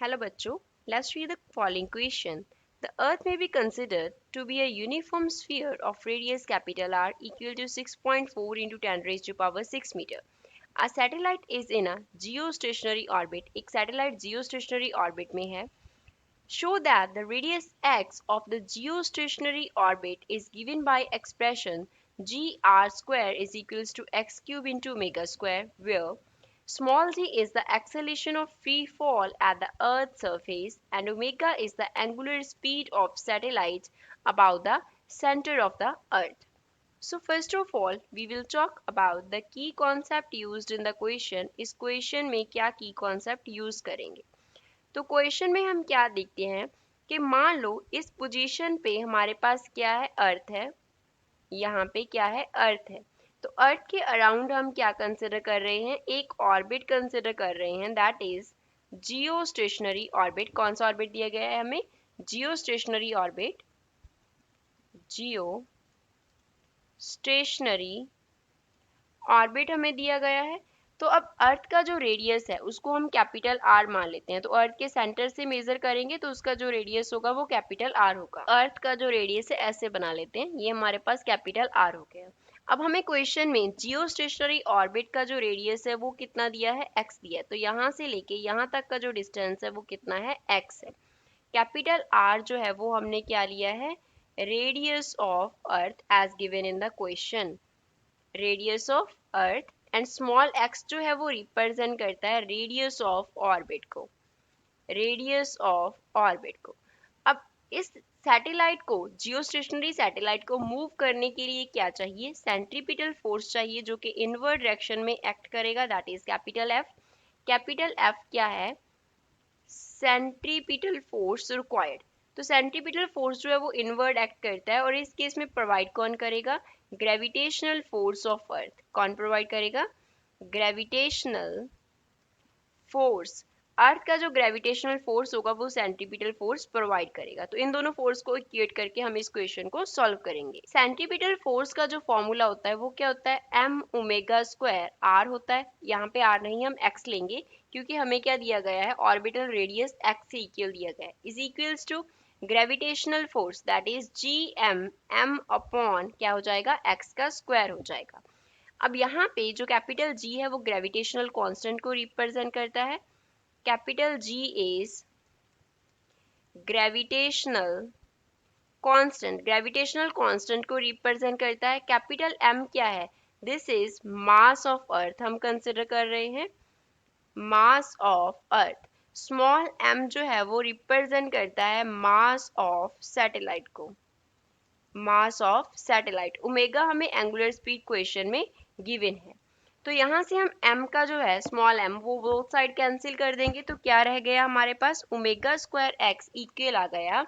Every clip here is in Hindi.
Hello बच्चों, let's read the following question. The earth may be considered to be a uniform sphere of radius capital R equal to 6.4 into 10 raised to power 6 meter. A satellite is in a geostationary orbit. एक satellite geostationary orbit में है. Show that the radius x of the geostationary orbit is given by expression gr square is equals to x cube into omega square, where small g is the acceleration of free fall at the Earth's surface and omega is the angular speed of satellite about the center of the Earth. So first of all, we will talk about the key concept used in the question. इस question में क्या key concept use करेंगे? तो क्वेश्चन में हम क्या देखते हैं कि मान लो इस पोजीशन पे हमारे पास क्या है, अर्थ है, यहाँ पे क्या है, अर्थ है. तो अर्थ के अराउंड हम क्या कंसिडर कर रहे हैं, एक ऑर्बिट कंसिडर कर रहे हैं, that is Jio stationery orbit. कौन सा ऑर्बिट दिया गया है हमें, जियो स्टेशनरी ऑर्बिट. जियो स्टेशनरी ऑर्बिट हमें दिया गया है. तो अब अर्थ का जो रेडियस है उसको हम कैपिटल आर मान लेते हैं. तो अर्थ के सेंटर से मेजर करेंगे तो उसका जो रेडियस होगा वो कैपिटल आर होगा. अर्थ का जो रेडियस है ऐसे बना लेते हैं, ये हमारे पास कैपिटल आर हो गया. अब हमें क्वेश्चन में जियो स्टेशनरी ऑर्बिट का जो रेडियस है वो कितना दिया है, एक्स दिया है. तो यहाँ से लेके यहाँ तक का जो डिस्टेंस है वो कितना है, एक्स है. कैपिटल आर जो है वो हमने क्या लिया है, radius of earth as given in the question. Radius of earth and small X जो है वो रिप्रेजेंट करता है रेडियस ऑफ ऑर्बिट को. रेडियस ऑफ ऑर्बिट को. अब इस सैटेलाइट को, जियोस्टेशनरी सैटेलाइट को मूव करने के लिए क्या चाहिए, सेंट्रीपिटल फोर्स चाहिए जो कि इनवर्ड डायरेक्शन में एक्ट करेगा, that is capital F. Capital F क्या है, सेंट्रीपिटल फोर्स रिक्वायर्ड. तो सेंट्रीपिटल फोर्स जो है वो इनवर्ड एक्ट करता है और इस केस में प्रोवाइड कौन करेगा, ग्रेविटेशनल फोर्स ऑफ अर्थ. कौन प्रोवाइड करेगा, ग्रेविटेशनल फोर्स. अर्थ का जो ग्रेविटेशनल फोर्स होगा वो सेंट्रीपिटल फोर्स प्रोवाइड करेगा. तो इन दोनों फोर्स को इक्वेट करके हम इस क्वेश्चन को सॉल्व करेंगे. सेंट्रीपिटल फोर्स का जो फॉर्मूला होता है वो क्या होता है, एम ओमेगा स्क्वायर आर होता है. यहाँ पे आर नहीं, हम एक्स लेंगे क्योंकि हमें क्या दिया गया है, ऑर्बिटल रेडियस एक्स से इक्वल दिया गया है, is equals to gravitational force that is G M, M upon क्या हो जाएगा, एक्स का स्क्वायर हो जाएगा. अब यहाँ पे जो कैपिटल जी है वो ग्रेविटेशनल कांस्टेंट को रिप्रेजेंट करता है. Capital G is gravitational constant. Gravitational constant को रिप्रेजेंट करता है. कैपिटल एम क्या है, this is mass of earth. हम कंसिडर कर रहे हैं mass of earth. Small M जो है वो रिप्रेजेंट करता है मास ऑफ सैटेलाइट को. Mass of satellite. ओमेगा हमें एंगुलर स्पीड क्वेश्चन में गिवन है. तो यहाँ से हम m का जो है स्मॉल m वो बोथ साइड कैंसिल कर देंगे. तो क्या रह गया हमारे पास, ओमेगा स्क्वायर एक्स इक्वल आ गया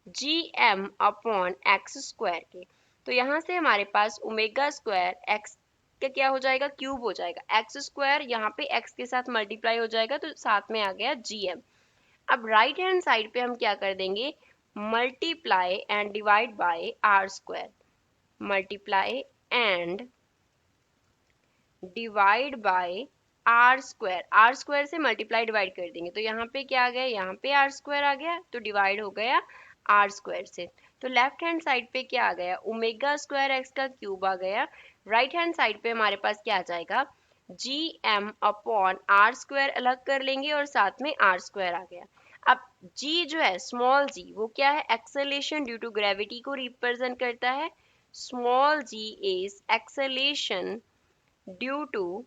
G M upon X square के. तो यहाँ से हमारे पास ओमेगा स्क्वायर एक्स का क्या हो जाएगा, क्यूब हो जाएगा. एक्स स्क्वायर यहाँ पे x के साथ मल्टीप्लाई हो जाएगा तो साथ में आ गया जी एम. अब राइट हैंड साइड पे हम क्या कर देंगे, multiply and divide by R square. Multiply and divide by R square. R square से मल्टीप्लाई डिवाइड कर देंगे तो यहाँ पे क्या आ गया, यहाँ पे आर स्क्वायर आ गया तो डिवाइड हो गया आर स्क्वायर से. तो लेफ्ट हैंड साइड पे क्या आ गया, ओमेगा स्क्वायर एक्स का क्यूब आ गया. राइट हैंड साइड पे हमारे पास क्या आ जाएगा, G M upon R square अलग कर लेंगे और साथ में आर स्क्वायर आ गया. अब जी जो है स्मॉल जी वो क्या है, एक्सेलेरेशन ड्यू टू ग्रेविटी को रिप्रेजेंट करता है. Small G is acceleration due to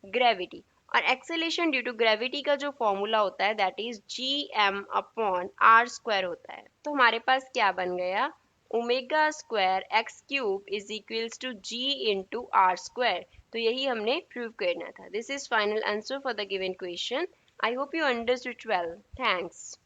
gravity. और एक्सेलेरेशन ड्यू टू ग्रेविटी का जो फॉर्मूला होता है that is G M upon R square होता है. तो हमारे पास क्या बन गया, omega square X cube is equals to G into R square. तो यही हमने प्रूव करना था. This is final answer for the given question. I hope you understood well. Thanks.